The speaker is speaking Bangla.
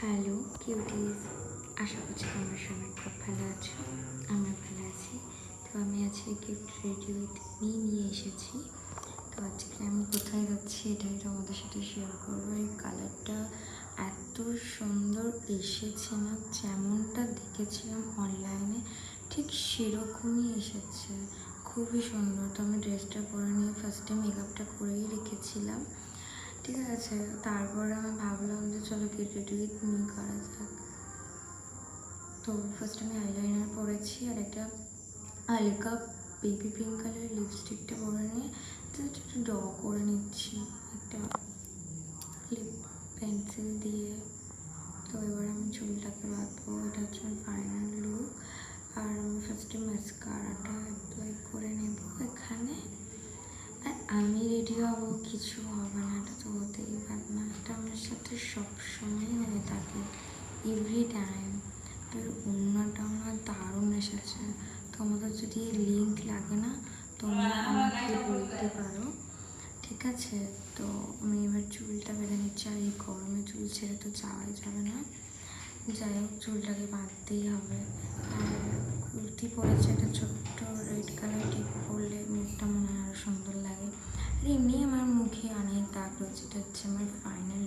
হ্যালো কিউটিজ, আশা করছি তোমরা সবাই খুব ভালো আছো। আমরা ভালো আছি। তো আমি আজকে গিফট রেডি উইথ মি নিয়ে এসেছি। তো আজকে আমি কোথায় যাচ্ছি এটাই তোমাদের সাথে শেয়ার করবো। এই কালারটা এত সুন্দর এসেছে না, যেমনটা দেখেছিলাম অনলাইনে ঠিক সেরকমই এসেছে, খুবই সুন্দর। তো আমি ড্রেসটা পরে নিয়ে ফার্স্টে মেকআপটা করেই রেখেছিলাম, ঠিক আছে। তারপরে আমি ভাবলাম যে চলো গেট রেডি উইথ মি করা যাক। তো ফার্স্ট আমি আইলাইনার পরেছি আর একটা হালকা বেবি পিঙ্ক কালারের লিপস্টিকটা পরে নিয়ে জাস্ট একটু ড্র করে নিচ্ছি একটা লিপ পেন্সিল দিয়ে। তো এবার আমি চুলটাকে বাঁধবো, এটা হচ্ছে আমার ফাইনাল লুক। আর আমি ফার্স্টে ম্যাসকারাটা অ্যাপ্লাই করে নেব এখানে। আর আমি রেডি হব, কিছু হবে না, এটা তো হতেই পারে না, এটা আমার সাথে সবসময় হয়ে থাকে, এভরি টাইম। আর অন্যটা আমার দারুণ এসেছে। তোমাদের যদি লিঙ্ক লাগে না, তোমরা আমাকে বলতে পারো, ঠিক আছে। তো আমি এবার চুলটা বেঁধে নিচ্ছি। আর এই গরমে চুল ছেড়ে তো যাওয়াই যাবে না, যাই হোক চুলটাকে বাঁধতেই হবে। আর কুর্তি পরেছে একটা ছোট্ট রেড কালার, টিপ পরলে মুখটা মনে হয় আরও সুন্দর লাগে। আর এমনি আমার মুখে অনেক দাগ রয়েছে, এটা হচ্ছে আমার ফাইনাল